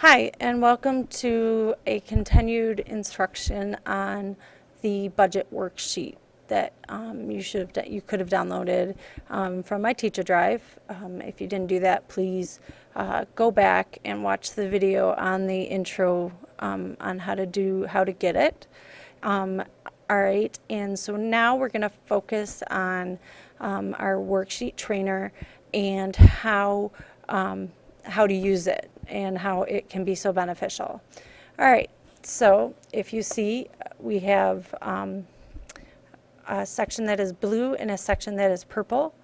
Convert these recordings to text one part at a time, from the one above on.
Hi, and welcome to a continued instruction on the budget worksheet that you could have downloaded from my teacher drive. If you didn't do that, please go back and watch the video on the intro on how to get it. All right, and so now we're going to focus on our worksheet trainer and how to use it and how it can be so beneficial. All right, so if you see, we have a section that is blue and a section that is purple.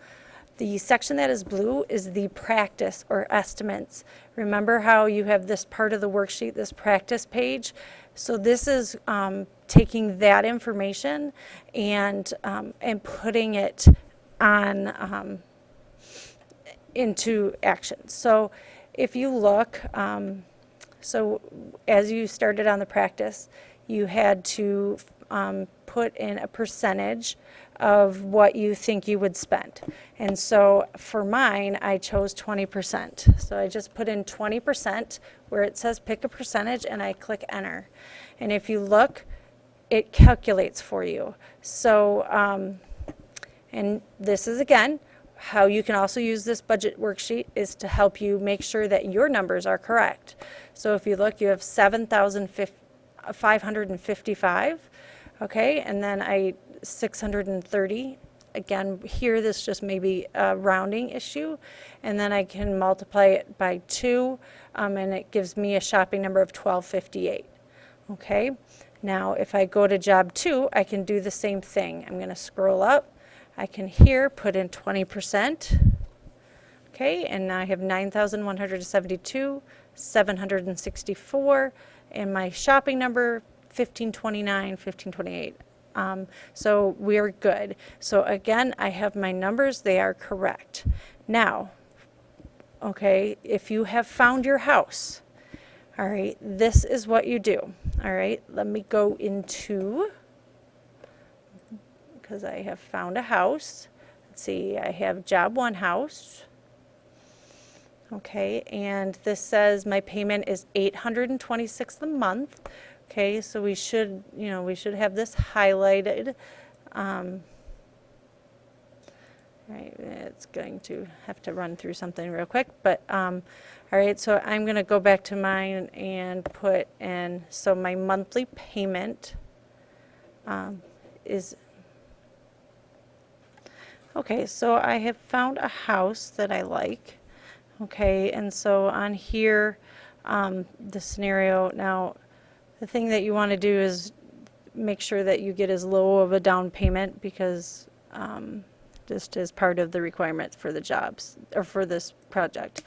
The section that is blue is the practice or estimates. Remember how you have this part of the worksheet, this practice page? So this is taking that information and putting it on into action. So if you look, so as you started on the practice, you had to put in a percentage of what you think you would spend. And so for mine, I chose 20%. So I just put in 20% where it says pick a percentage and I click enter. And if you look, it calculates for you. So, and this is again, how you can also use this budget worksheet is to help you make sure that your numbers are correct. So if you look, you have 7,555, okay, and then 630. Again, here this just may be a rounding issue, and then I can multiply it by 2, and it gives me a shopping number of 1258. Okay, now if I go to job 2, I can do the same thing. I'm going to scroll up. I can here put in 20%, okay, and now I have 9,172, 764, and my shopping number 1529, 1528. So we're good. So again, I have my numbers, they are correct. Now, okay, if you have found your house, all right, this is what you do. All right, let me go into, because I have found a house. Let's see, I have job 1 house. Okay, and this says my payment is $826 a month. Okay, so we should have this highlighted. Right, it's going to have to run through something real quick, but all right, so I'm going to go back to mine and put in, so my monthly payment is, okay, so I have found a house that I like. Okay, and so on here, the scenario, now the thing that you want to do is make sure that you get as low of a down payment, because just as part of the requirements for the jobs or for this project.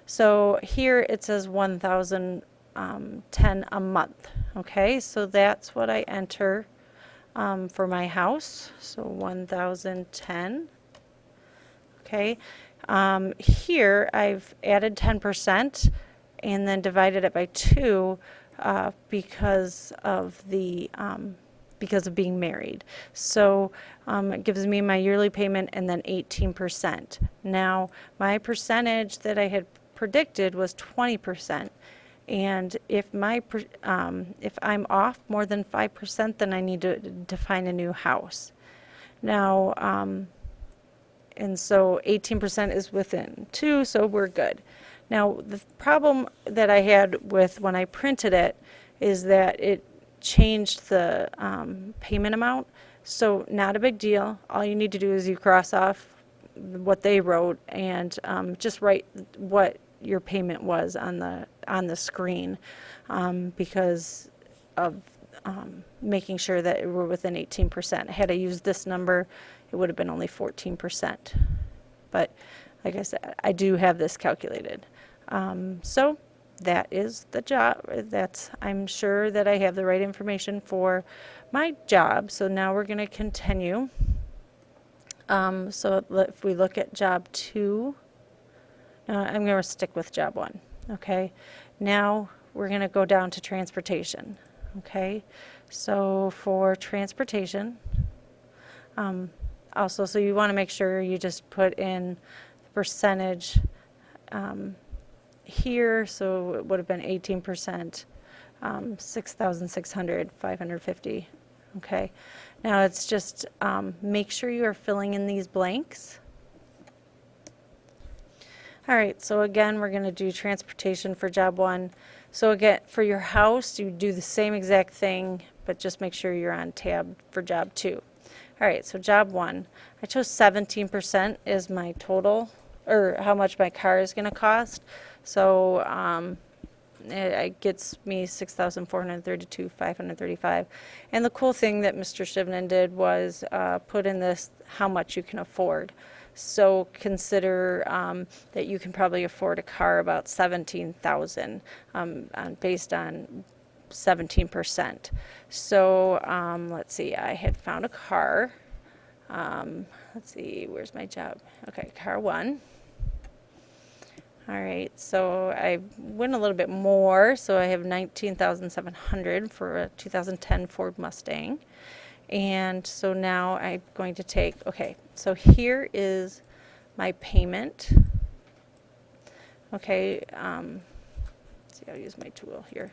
So here it says 1,010 a month. Okay, so that's what I enter for my house. So 1,010. Okay, here I've added 10% and then divided it by 2 because of being married. So it gives me my yearly payment and then 18%. Now my percentage that I had predicted was 20%. And if I'm off more than 5%, then I need to find a new house. Now, and so 18% is within 2, so we're good. Now, the problem that I had with when I printed it is that it changed the payment amount. So not a big deal. All you need to do is you cross off what they wrote and just write what your payment was on the screen, because of making sure that we're within 18%. Had I used this number, it would have been only 14%. But like I said, I do have this calculated. So that is the job. I'm sure that I have the right information for my job. So now we're going to continue. So if we look at job 2, I'm going to stick with job 1. Okay. Now we're going to go down to transportation. Okay. So for transportation, also, so you want to make sure you just put in the percentage here, so it would have been 18%, 6,600, 550. Okay, now it's just make sure you are filling in these blanks. All right, so again, we're going to do transportation for job 1. So again, for your house, you do the same exact thing, but just make sure you're on tab for job 2. All right, so job 1, I chose 17% is my total, or how much my car is going to cost. So it gets me 6,432, 535. And the cool thing that Mr. Shivnan did was put in this how much you can afford. So consider that you can probably afford a car about 17,000 based on 17%. So let's see, I had found a car. Let's see, where's my job? Okay, car 1. All right, so I went a little bit more, so I have 19,700 for a 2010 Ford Mustang. And so now I'm going to take, okay, so here is my payment. Okay, see, I'll use my tool here.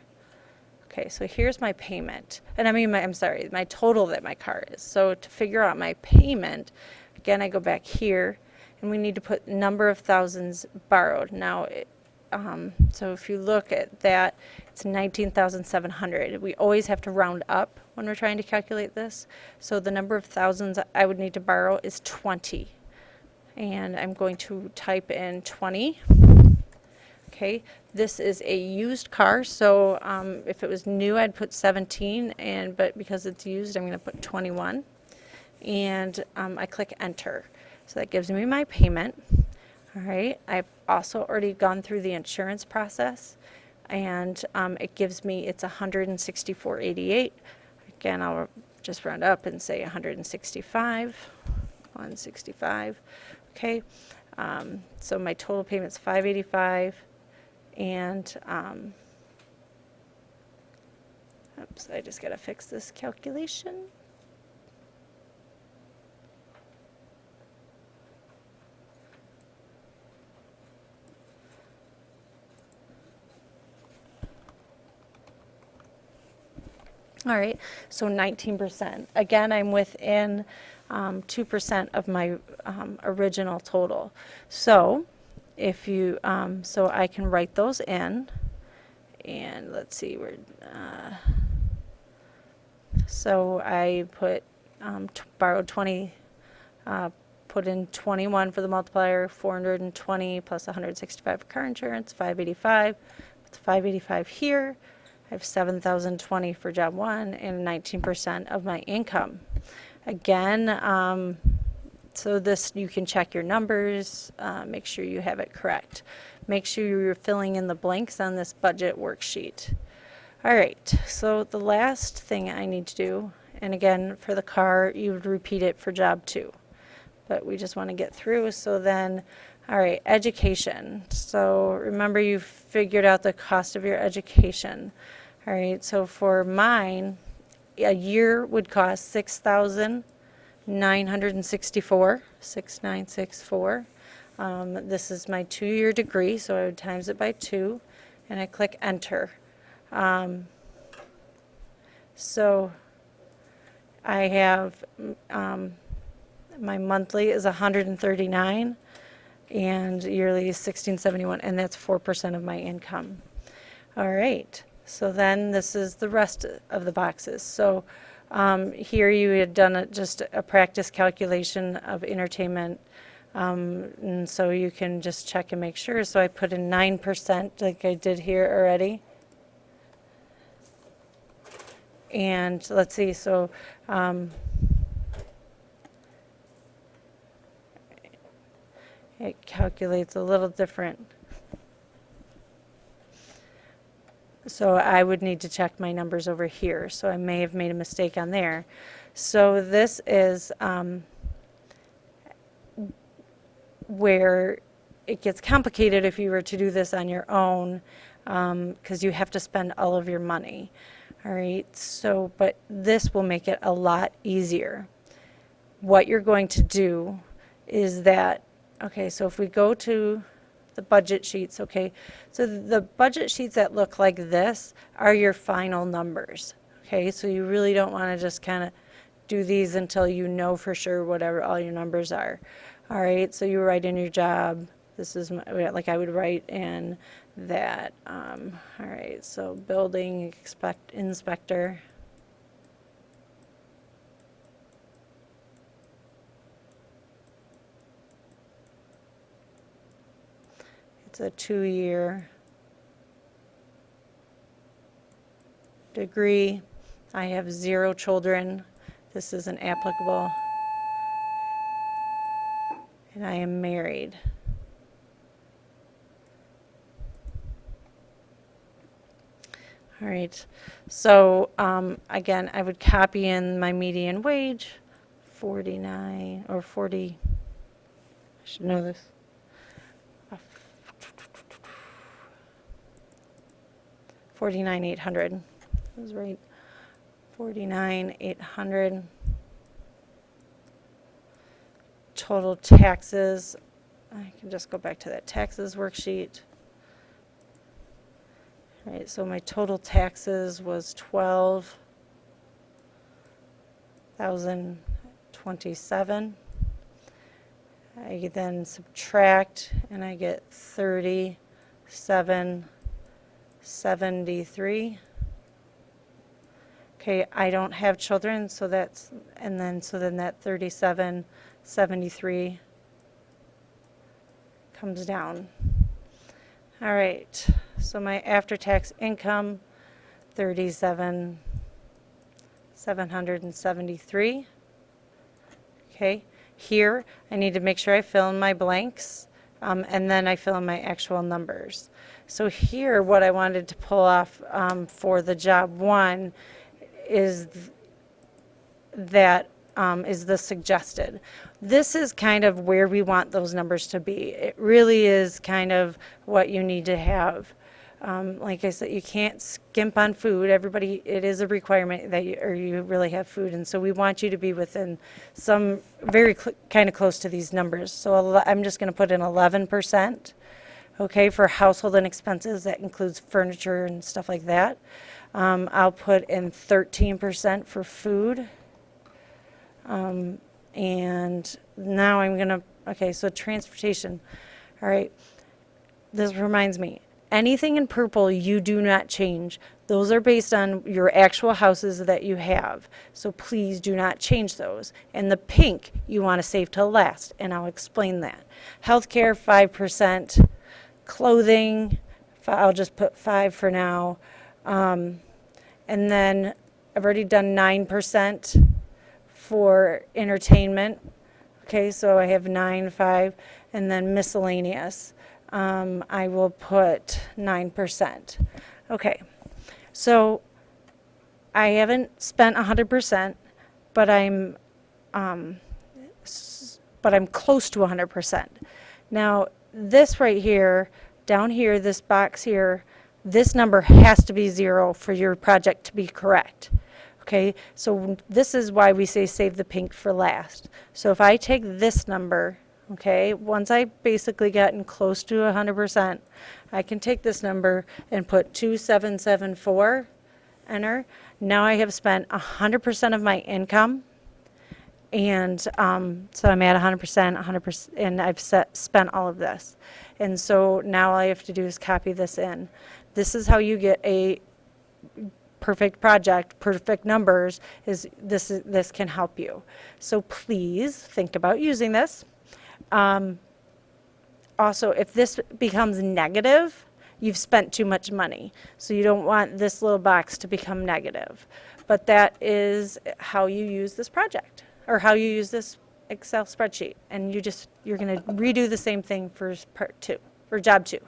Okay, so here's my payment. And I mean, I'm sorry, my total that my car is. So to figure out my payment, again, I go back here, and we need to put number of thousands borrowed. Now, so if you look at that, it's 19,700. We always have to round up when we're trying to calculate this. So the number of thousands I would need to borrow is 20. And I'm going to type in 20. Okay, this is a used car, so if it was new, I'd put 17, but because it's used, I'm going to put 21. And I click enter. So that gives me my payment. All right, I've also already gone through the insurance process, and it gives me, it's 164.88. Again, I'll just round up and say 165. 165. Okay, so my total payment's 585, and oops, I just gotta fix this calculation. All right, so 19%. Again, I'm within 2% of my original total. So if you, so I can write those in, and let's see where. So I put borrowed 20, put in 21 for the multiplier, 420 plus 165 for car insurance, 585. Put the 585 here. I have 7,020 for job 1 and 19% of my income. Again, so this, you can check your numbers, make sure you have it correct. Make sure you're filling in the blanks on this budget worksheet. All right, so the last thing I need to do, and again, for the car, you would repeat it for job 2. But we just want to get through, so then, all right, education. So remember, you figured out the cost of your education. All right, so for mine, a year would cost $6,964, 6,964. This is my 2-year degree, so I would times it by 2, and I click enter. So I have my monthly is 139, and yearly is 1671, and that's 4% of my income. All right. So then this is the rest of the boxes. So here you had done just a practice calculation of entertainment, and so you can just check and make sure. So I put in 9% like I did here already. And let's see, so it calculates a little different. So I would need to check my numbers over here. So I may have made a mistake on there. So this is where it gets complicated if you were to do this on your own, because you have to spend all of your money. All right, so, but this will make it a lot easier. What you're going to do is that, okay, so if we go to the budget sheets, okay? So the budget sheets that look like this are your final numbers, okay? So you really don't want to just kind of do these until you know for sure whatever all your numbers are. All right, so you write in your job. This is like I would write in that. All right, so building inspector. It's a 2-year degree. I have 0 children. This isn't applicable. And I am married. All right, so again, I would copy in my median wage, 49 or 40, I should know this. 49,800. That was right. 49,800. Total taxes. I can just go back to that taxes worksheet. All right, so my total taxes was 12,027. I then subtract and I get 37,73. Okay, I don't have children, so that's, and then so then that 37,73 comes down. All right, so my after-tax income, 37,773. Okay, here I need to make sure I fill in my blanks, and then I fill in my actual numbers. So here, what I wanted to pull off for the job 1 is that is the suggested. This is kind of where we want those numbers to be. It really is kind of what you need to have. Like I said, you can't skimp on food. Everybody, it is a requirement that you really have food, and so we want you to be within some very kind of close to these numbers. So I'm just going to put in 11%, okay, for household and expenses. That includes furniture and stuff like that. I'll put in 13% for food. And now I'm going to, okay, so transportation. All right, this reminds me. Anything in purple you do not change. Those are based on your actual houses that you have. So please do not change those. And the pink you want to save till last, and I'll explain that. Healthcare, 5%. Clothing, I'll just put 5 for now. And then I've already done 9% for entertainment. Okay, so I have 9, 5, and then miscellaneous. I will put 9%. Okay, so I haven't spent 100%, but I'm close to 100%. Now, this right here, down here, this box here, this number has to be 0 for your project to be correct. Okay, so this is why we say save the pink for last. So if I take this number, okay, once I basically gotten close to 100%, I can take this number and put 2774, enter. Now I have spent 100% of my income, and so I'm at 100%, and I've spent all of this. And so now all I have to do is copy this in. This is how you get a perfect project, perfect numbers, this can help you. So please think about using this. Also, if this becomes negative, you've spent too much money. So you don't want this little box to become negative. But that is how you use this project, or how you use this Excel spreadsheet. And you're going to redo the same thing for part 2, for job 2.